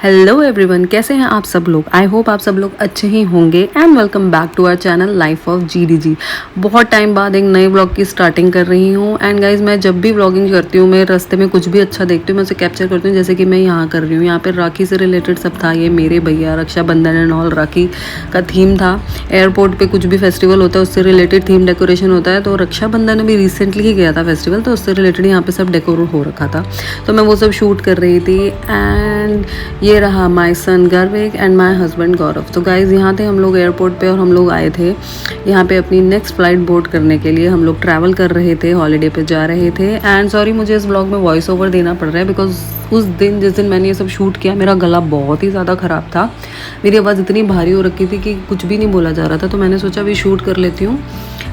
Hello everyone, कैसे हैं आप सब लोग। आई होप आप सब लोग अच्छे ही होंगे and welcome back to our channel life of GDG. बहुत टाइम बाद एक नए ब्लॉग की स्टार्टिंग कर रही हूँ एंड गाइज मैं जब भी व्लॉगिंग करती हूँ मैं रास्ते में कुछ भी अच्छा देखती हूँ मैं उसे कैप्चर करती हूँ। जैसे कि मैं यहाँ कर रही हूँ, यहाँ पर राखी से रिलेटेड सब था। ये मेरे भैया रक्षाबंधन एंड ऑल राखी का थीम था। एयरपोर्ट पर कुछ भी फेस्टिवल होता है उससे रिलेटेड थीम डेकोरेशन होता है। तो रक्षाबंधन में भी रिसेंटली ही गया था फेस्टिवल, तो उससे रिलेटेड यहाँ पे सब डेकोरेट हो रखा था, तो मैं वो सब शूट कर रही थी। एंड ये रहा माई सन गर्विक एंड माई हस्बैंड गौरव। तो गाइज़ यहाँ थे हम लोग एयरपोर्ट पे और हम लोग आए थे यहाँ पे अपनी नेक्स्ट फ्लाइट बोर्ड करने के लिए। हम लोग ट्रैवल कर रहे थे, हॉलीडे पे जा रहे थे। एंड सॉरी मुझे इस ब्लॉग में वॉइस ओवर देना पड़ रहा है बिकॉज उस दिन जिस दिन मैंने ये सब शूट किया मेरा गला बहुत ही ज़्यादा ख़राब था। मेरी आवाज़ इतनी भारी हो रखी थी कि कुछ भी नहीं बोला जा रहा था, तो मैंने सोचा अभी शूट कर लेती हूँ,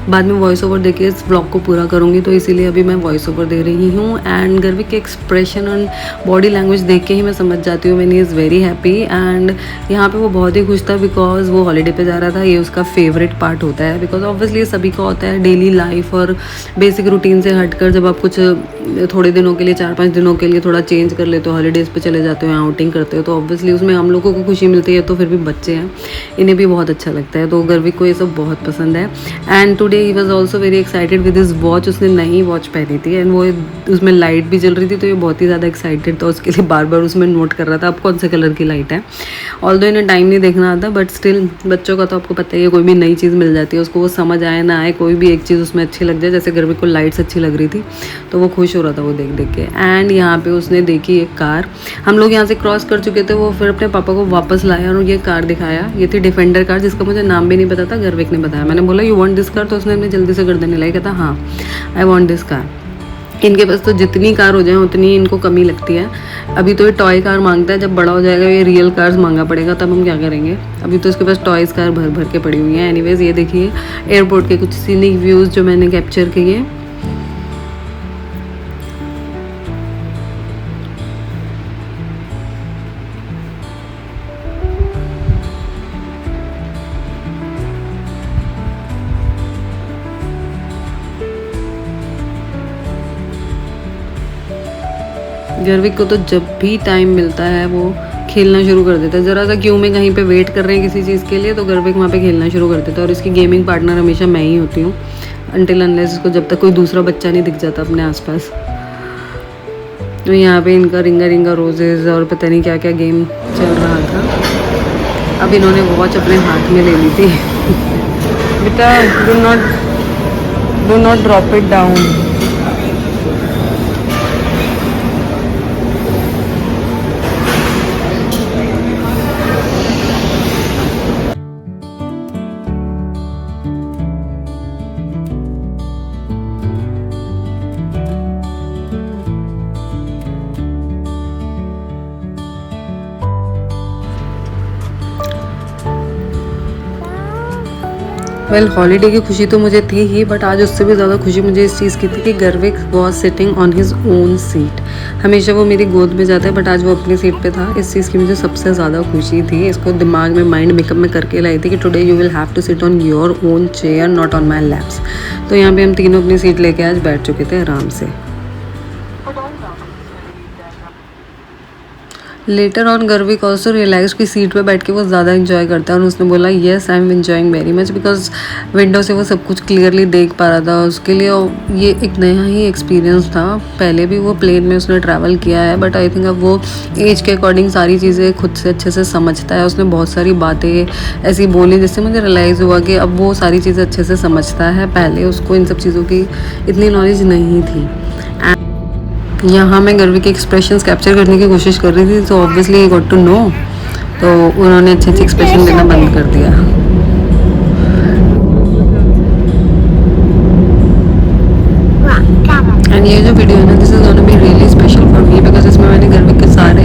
बाद में वॉइस ओवर देके इस ब्लॉग को पूरा करूँगी, तो इसीलिए अभी मैं वॉइस ओवर दे रही हूँ। एंड गर्विक के एक्सप्रेशन और बॉडी लैंग्वेज देख के ही मैं समझ जाती हूँ man he is very happy. And यहाँ पे वो बहुत ही खुश था बिकॉज वो हॉलीडे पे जा रहा था। ये उसका फेवरेट पार्ट होता है बिकॉज ऑब्वियसली सभी का होता है डेली लाइफ और बेसिक रूटीन से हटकर जब आप कुछ थोड़े दिनों के लिए 4-5 दिनों के लिए थोड़ा चेंज कर लेते हो, हॉलीडेज़ पे चले जाते हो, आउटिंग करते हो, तो ऑब्वियसली उसमें हम लोगों को खुशी मिलती है। तो फिर भी बच्चे हैं, इन्हें भी बहुत अच्छा लगता है, तो गर्विक को ये सब बहुत पसंद है। And today he was also very excited with his watch. उसने नई वॉच पहनी थी एंड वो उसमें लाइट भी जल रही थी, तो ये बहुत ही ज़्यादा एक्साइटेड था। उसके लिए बार बार उसमें नोट कर रहा था अब कौन से कलर की लाइट है। ऑल्दो इन्हें टाइम नहीं देखना आता, बट स्टिल बच्चों का तो आपको पता ही है, कोई भी नई चीज़ मिल जाती है उसको वो समझ आए ना आए, कोई भी एक चीज़ उसमें अच्छी लग जाए। जैसे गर्विक को लाइट्स अच्छी लग रही थी तो वो खुश हो रहा था वो देख देख के। एंड यहाँ पे उसने देखी एक कार, हम लोग यहाँ से क्रॉस कर चुके थे, वो फिर अपने पापा को वापस लाया और ये कार दिखाया। ये थी डिफेंडर कार जिसका मुझे नाम भी नहीं पता था, गर्विक ने बताया। मैंने बोला यू वांट दिस कार, तो उसने जल्दी से गर्दन हिलाई, कहता हाँ आई वांट दिस कार। इनके पास तो जितनी कार हो जाए उतनी इनको कमी लगती है। अभी तो ये टॉय कार मांगता है, जब बड़ा हो जाएगा ये रियल कार्स मांगा पड़ेगा, तब हम क्या करेंगे। अभी तो इसके पास टॉयज़ कार भर भर के पड़ी हुई हैं। एनीवेज ये देखिए एयरपोर्ट के कुछ सीनिक व्यूज़ जो मैंने कैप्चर किए। गर्विक को तो जब भी टाइम मिलता है वो खेलना शुरू कर देता है। ज़रा सा क्यों में कहीं पे वेट कर रहे हैं किसी चीज़ के लिए, तो गर्विक वहाँ पे खेलना शुरू कर देता है। और इसकी गेमिंग पार्टनर हमेशा मैं ही होती हूँ अनटिल अनलेस इसको जब तक कोई दूसरा बच्चा नहीं दिख जाता अपने आसपास। तो यहाँ पे इनका रिंगा रिंगा रोजेज और पता नहीं क्या क्या गेम चल रहा था। अब इन्होंने वॉच अपने हाथ में ले ली थी। बेटा do not drop it down. Well holiday की खुशी तो मुझे थी ही, बट आज उससे भी ज़्यादा खुशी मुझे इस चीज़ की थी कि Garvik was sitting on his own seat. हमेशा वो मेरी गोद में जाता है बट आज वो अपनी सीट पे था। इस चीज़ की मुझे सबसे ज़्यादा खुशी थी। इसको दिमाग में माइंड मेकअप में करके लाई थी कि today you will have to sit on your own chair not on my laps. तो यहाँ पर हम तीनों अपनी सीट लेके आज बैठ चुके थे आराम से। लेटर ऑन गर्विक ऑल्सो रियलाइज की सीट पे बैठ के वो ज़्यादा इन्जॉय करता है और उसने बोला yes I am enjoying very much because window से वो सब कुछ क्लियरली देख पा रहा था। उसके लिए ये एक नया ही एक्सपीरियंस था। पहले भी वो प्लेन में उसने ट्रैवल किया है बट आई थिंक अब वो एज के अकॉर्डिंग सारी चीज़ें खुद से अच्छे से समझता है। उसने बहुत सारी बातें ऐसी बोली जिससे मुझे रियलाइज़ हुआ कि अब वो सारी चीज़ें अच्छे से समझता है। पहले उसको इन सब चीज़ों की इतनी नॉलेज नहीं थी। यहाँ मैं गर्विक के एक्सप्रेशंस कैप्चर करने की कोशिश कर रही थी, तो ऑब्वियसली गॉट टू नो, तो उन्होंने अच्छे अच्छे एक्सप्रेशन देना बंद कर दिया। एंड ये जो वीडियो है ना this is gonna be really special for me because इसमें मैंने गर्विक के सारे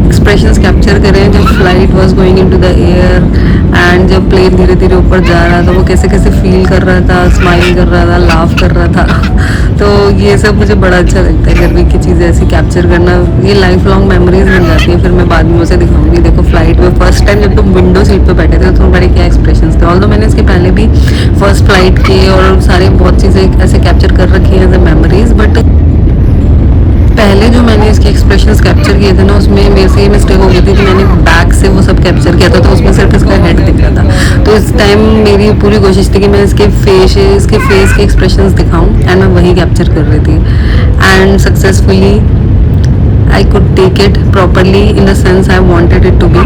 एक्सप्रेशंस कैप्चर करे हैं। जब flight was going into the air and जब प्लेन धीरे धीरे ऊपर जा रहा था वो कैसे कैसे फील कर रहा था, स्माइल कर रहा था, लाफ कर रहा था। तो ये सब मुझे बड़ा अच्छा लगता है गर्विक की चीज़ें ऐसी कैप्चर करना। ये लाइफ लॉन्ग मेमोरीज बन जाती है। फिर मैं बाद में उसे दिखाऊंगी। देखो फ्लाइट में फर्स्ट टाइम जब तुम विंडो सीट पे बैठे थे तो तुम्हारे क्या एक्सप्रेशंस थे। ऑल्दो मैंने इसके पहले भी फर्स्ट फ्लाइट के और सारे बहुत चीज़ें ऐसे कैप्चर कर रखी हैं एज ए मेमोरीज, बट पहले जो मैंने इसके एक्सप्रेशंस कैप्चर किए थे ना उसमें मेरे से ये मिस्टेक हो गई थी कि मैंने कैप्चर किया था तो उसमें सिर्फ इसका हेड दिख रहा था। तो इस टाइम मेरी पूरी कोशिश थी कि मैं इसके फेस के एक्सप्रेशंस दिखाऊं एंड मैं वही कैप्चर कर रही थी and successfully I could take it properly in the sense I wanted it to be,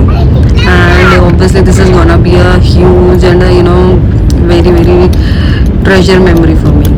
and obviously this is gonna be a huge and very treasure memory for me.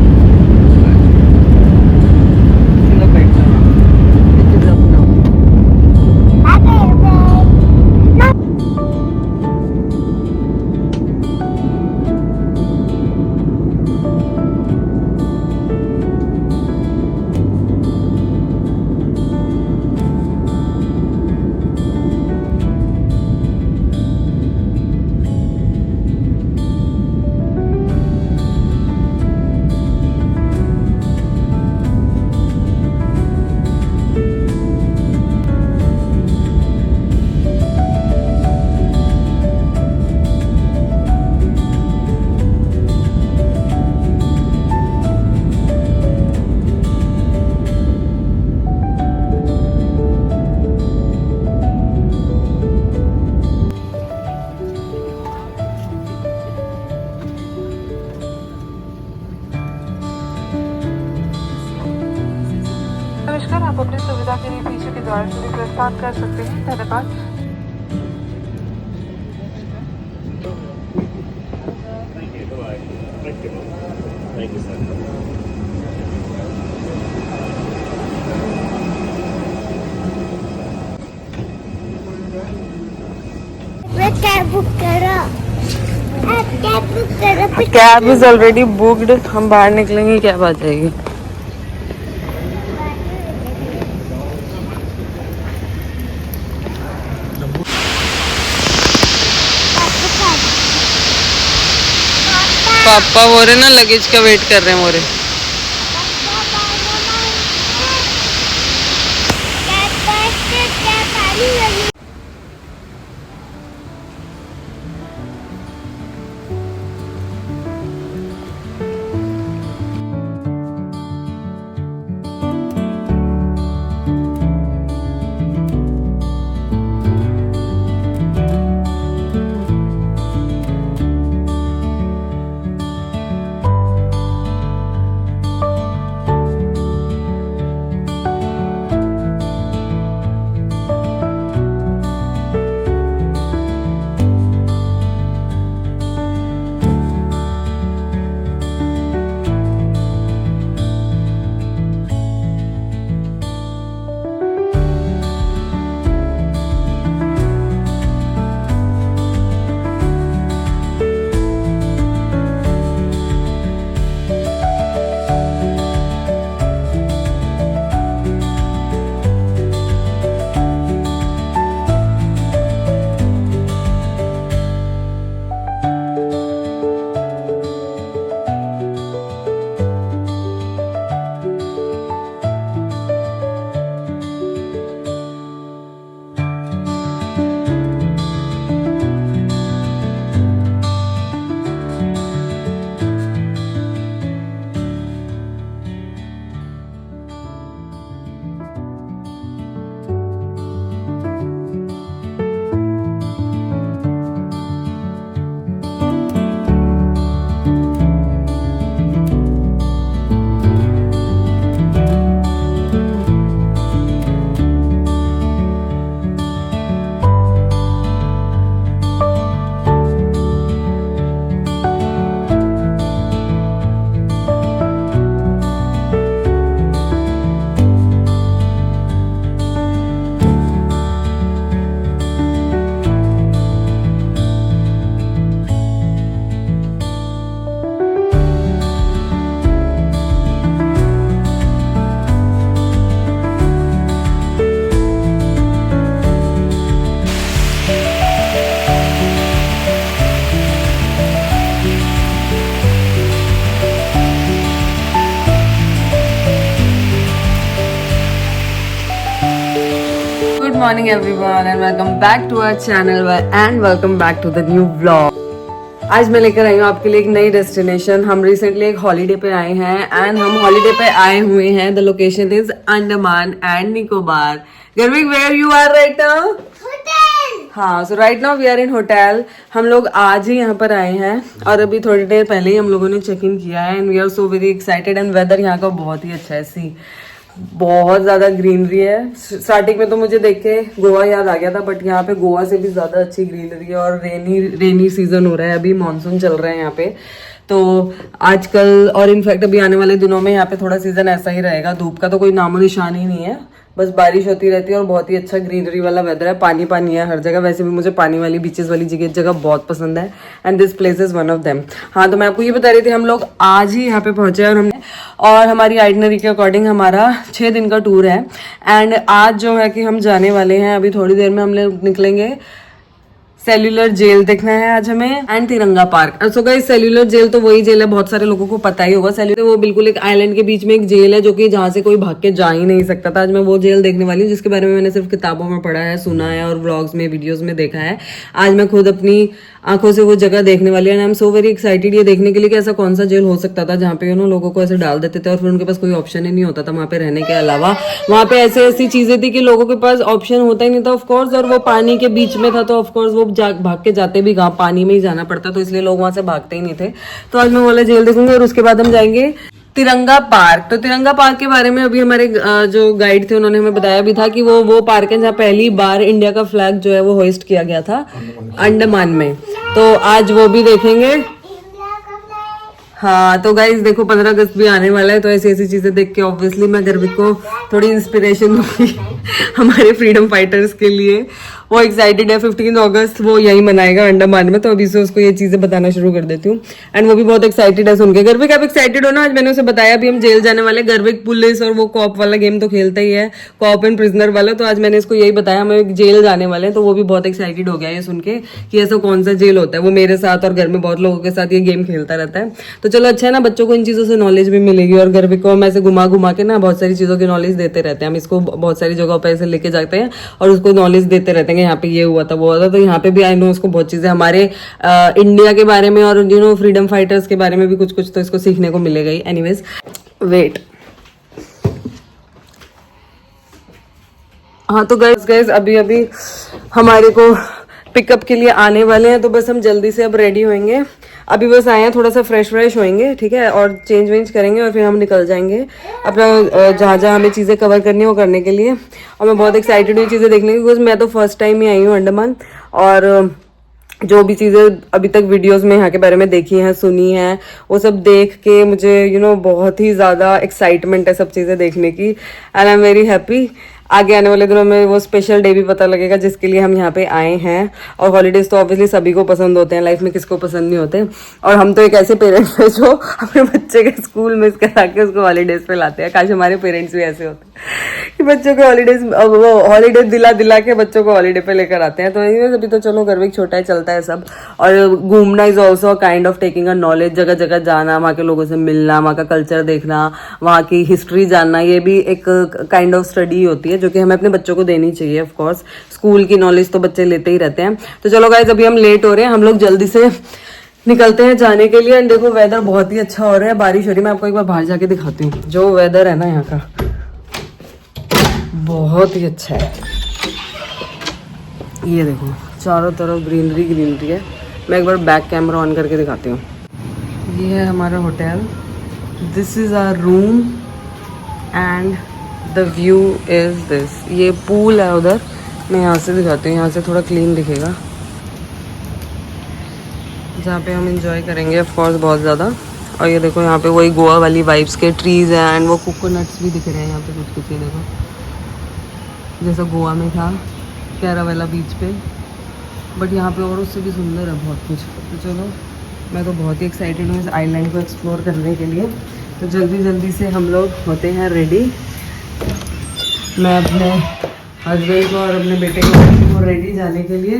नमस्कार, आप अपनी सुविधा के लिए पीछे के द्वार से भी प्रस्थान कर सकते हैं। धन्यवाद। Cab is already booked. हम बाहर निकलेंगे, कैब आ जाएगी। पापा हो रहे ना लगेज का वेट कर रहे हैं मोरे। Morning everyone and welcome back to our channel and welcome back to the new vlog. आज मैं लेकर आई हूँ आपके लिए एक नई डेस्टिनेशन। हम रिसेंटली एक हॉलीडे पे आए हैं एंड हम हॉलीडे पे आए हुए हैं। The location is Andaman and Nicobar. Garvik, where you are right now? Hotel. हाँ, so right now we are in hotel. हम लोग आज ही यहाँ पर आए हैं और अभी थोड़ी देर पहले ही हम लोगों ने चेक इन किया है and we are so very excited and weather यहाँ का बहुत ही अच्छा है। सी बहुत ज्यादा ग्रीनरी है। स्टार्टिंग में तो मुझे देख के गोवा याद आ गया था, बट यहाँ पे गोवा से भी ज्यादा अच्छी ग्रीनरी है और रेनी सीजन हो रहा है, अभी मानसून चल रहा है यहाँ पे। तो आजकल और इनफैक्ट अभी आने वाले दिनों में यहाँ पे थोड़ा सीजन ऐसा ही रहेगा, धूप का तो कोई नामो निशान ही नहीं है, बस बारिश होती रहती है और बहुत ही अच्छा ग्रीनरी वाला वेदर है। पानी पानी है हर जगह, वैसे भी मुझे पानी वाली बीचेस वाली जगह बहुत पसंद है and this place is one of them. हाँ, तो मैं आपको ये बता रही थी हम लोग आज ही यहाँ पे पहुंचे और हमारी आइटनरी के अकॉर्डिंग हमारा 6 दिन का टूर है एंड आज जो है कि हम जाने वाले हैं, अभी थोड़ी देर में हम लोग निकलेंगे। सेल्यूलर जेल देखना है आज हमें and Tiranga park. So guys, cellular jail तो वही जेल है, बहुत सारे लोगों को पता ही होगा। सेल्यूलर वो बिल्कुल एक आइलैंड के बीच में एक जेल है जो कि जहाँ से कोई भाग के जा ही नहीं सकता था। आज मैं वो जेल देखने वाली हूँ जिसके बारे में मैंने सिर्फ किताबों में पढ़ा है, सुना है और व्लॉग्स में, वीडियोस में देखा है। आज मैं खुद अपनी आंखों से वो जगह देखने वाली है and I am so very excited ये देखने के लिए कि ऐसा कौन सा जेल हो सकता था जहाँ पे लोगों को ऐसे डाल देते थे और फिर उनके पास कोई ऑप्शन ही नहीं होता था वहाँ पे रहने के अलावा। वहाँ पे ऐसी चीजें थी कि लोगों के पास ऑप्शन होता ही नहीं था ऑफकोर्स, और वो पानी के बीच में था तो ऑफकोर्स वो भाग के जाते भी कहाँ, पानी में ही जाना पड़ता, तो इसलिए लोग वहां से भागते ही नहीं थे। तो आज मैं वाला जेल देखूंगी और उसके बाद हम जाएंगे तिरंगा पार्क। तो तिरंगा पार्क के बारे में अभी हमारे जो गाइड थे उन्होंने हमें बताया भी था कि वो पार्क है जहाँ पहली बार इंडिया का फ्लैग जो है वो होइस्ट किया गया था अंडमान में। तो आज वो भी देखेंगे। हाँ, तो गाइज देखो 15 अगस्त भी आने वाला है, तो ऐसी ऐसी चीजें देख के ऑब्वियसली मैं गर्विक को थोड़ी इंस्पिरेशन दूंगी हमारे फ्रीडम फाइटर्स के लिए। वो एक्साइटेड है, 15 अगस्त वो यही मनाएगा अंडमान में, तो अभी से उसको ये चीजें बताना शुरू कर देती हूँ एंड वो भी बहुत एक्साइटेड है सुन के। गर्विक आप एक्साइटेड हो ना? आज मैंने उसे बताया अभी हम जेल जाने वाले। गर्विक पुलिस और वो कॉप वाला गेम तो खेलता ही है, कॉप एंड प्रिजनर वाला, तो आज मैंने इसको यही बताया हम जेल जाने वाले हैं, तो वो भी बहुत एक्साइटेड हो गया ये सुन के कि ऐसा कौन सा जेल होता है। वो मेरे साथ और घर में बहुत लोगों के साथ ये गेम खेलता रहता है। तो चलो अच्छा है ना, बच्चों को इन चीजों से नॉलेज भी मिलेगी और गर्विक को हम ऐसे घुमा घुमा के ना बहुत सारी चीजों की नॉलेज देते रहते हैं। हम इसको बहुत सारी जगहों पर ऐसे लेके जाते हैं और उसको नॉलेज देते रहते हैं कि यहाँ पे ये हुआ था वो हुआ था। तो यहाँ पे भी आई नो उसको बहुत चीजें हमारे इंडिया के बारे में और फ्रीडम फाइटर्स के बारे में भी कुछ कुछ तो इसको सीखने को मिलेगा ही। Anyways wait. हाँ, तो गाइस अभी हमारे को पिकअप के लिए आने वाले हैं, तो बस हम जल्दी से अब रेडी होंगे। अभी बस आए हैं, थोड़ा सा फ्रेश होएंगे, ठीक है, और चेंज वेंज करेंगे और फिर हम निकल जाएंगे अपना जहाँ जहाँ हमें चीज़ें कवर करनी है वो करने के लिए। और मैं बहुत एक्साइटेड हूँ चीज़ें देखने की, बिकॉज मैं तो फर्स्ट टाइम ही आई हूँ अंडमान, और जो भी चीज़ें अभी तक वीडियोस में यहाँ के बारे में देखी हैं, सुनी हैं, वो सब देख के मुझे बहुत ही ज़्यादा एक्साइटमेंट है सब चीज़ें देखने की and I am very happy. आगे आने वाले दिनों में वो स्पेशल डे भी पता लगेगा जिसके लिए हम यहाँ पे आए हैं। और हॉलीडेज तो ऑब्वियसली सभी को पसंद होते हैं, लाइफ में किसको पसंद नहीं होते। और हम तो एक ऐसे पेरेंट्स हैं जो अपने बच्चे के स्कूल मिस करा के उसको हॉलीडेज पे लाते हैं। काश हमारे पेरेंट्स भी ऐसे होते कि बच्चों को हॉलीडेज दिला के बच्चों को हॉलीडे पे लेकर आते हैं। तो अभी तो चलो गर्विक छोटा है, चलता है सब। और घूमना is also kind of taking a knowledge, जगह जगह जाना, वहाँ के लोगों से मिलना, वहाँ का कल्चर देखना, वहाँ की हिस्ट्री जानना, ये भी एक काइंड ऑफ स्टडी होती है जो कि हमें अपने बच्चों को देनी चाहिए। ऑफ कोर्स स्कूल की नॉलेज तो बच्चे लेते ही रहते हैं। तो चलो गाइस, अभी हम लेट हो रहे हैं, हम लोग जल्दी से निकलते हैं जाने के लिए। एंड देखो वेदर बहुत ही अच्छा हो रहा है, बारिश हो रही है। मैं आपको एक बार बाहर जाके दिखाती हूँ। जो वेदर है ना यहाँ का बहुत ही अच्छा है। ये देखो चारों तरफ ग्रीनरी है। मैं एक बार बैक कैमरा ऑन करके दिखाती हूँ। ये है हमारा hotel, this is our room and the view is this. ये पूल है उधर, मैं यहाँ से दिखाती हूँ, यहाँ से थोड़ा क्लीन दिखेगा, जहाँ पे हम इंजॉय करेंगे ऑफ कोर्स बहुत ज़्यादा। और ये देखो यहाँ पे वही गोवा वाली वाइब्स के ट्रीज हैं एंड वो कोकोनट्स भी दिख रहे हैं यहाँ पे कुछ ये देखो, जैसा गोवा में था कैरावेला बीच पे, बट यहाँ पे और उससे भी सुंदर है बहुत कुछ। तो चलो, मैं तो बहुत ही एक्साइटेड हूँ इस आइलैंड को एक्सप्लोर करने के लिए। तो जल्दी से हम लोग होते हैं रेडी। मैं अपने हस्बैंड को और अपने बेटे को रेडी जाने के लिए,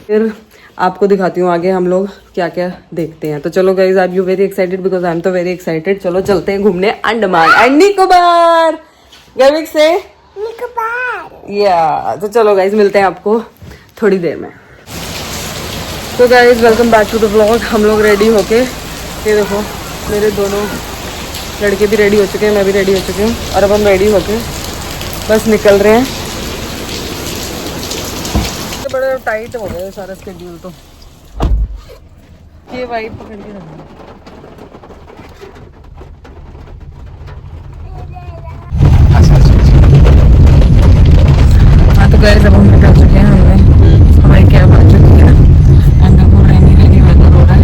फिर आपको दिखाती हूँ आगे हम लोग क्या क्या देखते हैं। तो चलो guys, are you very excited? Because I am तो वेरी एक्साइटेड। चलो चलते हैं घूमने अंडमान एंड निकोबार। गर्विक से निकोबार या। तो चलो गाइज, मिलते हैं आपको थोड़ी देर में। तो guys, welcome back to the vlog. हम लोग रेडी होके, ये देखो मेरे दोनों लड़के भी रेडी हो चुके हैं, मैं भी रेडी हो चुकी हूँ, और अब हम रेडी होके बस निकल रहे हैं। थोड़ा टाइट हो गया सारा स्केड्यूल तो। ये वाइप पकड़ के रखना। हाँ तो गाइस अब हम निकल चुके हैं, हमारी कैब आ चुकी है एंड देखो रेनी वेदर हो रहा है।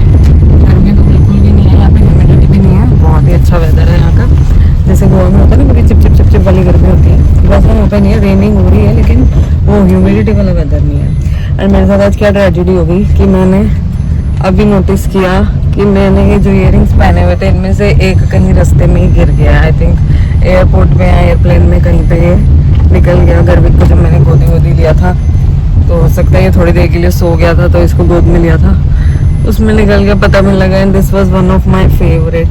गर्मी तो बिल्कुल भी नहीं है यहाँ पे, ह्यूमिडिटी भी नहीं है, बहुत ही अच्छा वेदर है यहाँ का। जैसे गोवा में होता है ना पूरी चिप चिप चिप चिप वाली गर्मी होती है, वैसा यहाँ पे नहीं है। रेनिंग हो रही है लेकिन वो ह्यूमिडिटी वाला वेदर नहीं है। एंड मेरे साथ आज क्या ट्रेजेडी हो गई कि मैंने अभी नोटिस किया कि मैंने ये जो इयरिंग्स पहने हुए थे इनमें से एक कहीं रास्ते में ही गिर गया। आई थिंक एयरपोर्ट में या एयरप्लेन में कहीं पे ये निकल गया। गर्विक को जब मैंने गोदी लिया था तो हो सकता है ये थोड़ी देर के लिए सो गया था तो इसको गोद में लिया था, उसमें निकल गया, पता भी लगा। And this was one of my favourite.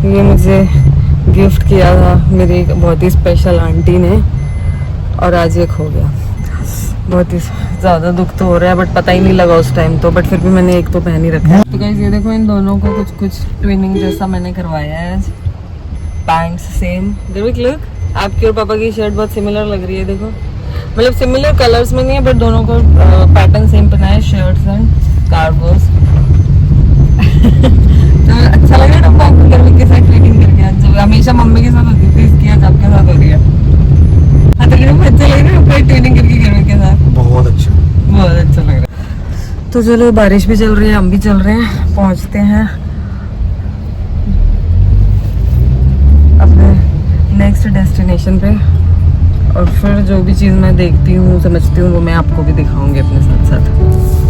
ये मुझे गिफ्ट किया था मेरी एक बहुत ही स्पेशल आंटी ने और आज ये खो गया। बहुत ही ज़्यादा दुख तो हो रहा है बट पता ही नहीं लगा उस टाइम तो, बट फिर भी मैंने एक तो पहन ही रखा है। तो गाइस ये देखो इन दोनों को कुछ ट्विनिंग जैसा मैंने करवाया है आज। Pants same. गर्विक लुक, आपकी और पापा की शर्ट बहुत सिमिलर लग रही है। देखो मतलब सिमिलर कलर्स में नहीं है बट दोनों को पैटर्न सेम पहना है, शर्ट्स एंड कार्गोस। तो अच्छा लग रहा है ना आपको गर्विक के साथ ट्विनिंग करके? आज जब हमेशा मम्मी के साथ होती थी, इसकी आज आपके साथ हो रही है। हाँ तो अच्छा लग रहा है आपको ट्विनिंग करके गर्विक के साथ? बहुत अच्छा लग रहा है। तो चलो बारिश भी चल रही है, हम भी चल रहे हैं, पहुंचते हैं अपने नेक्स्ट डेस्टिनेशन पे और फिर जो भी चीज़ मैं देखती हूँ समझती हूँ वो मैं आपको भी दिखाऊंगी अपने साथ साथ।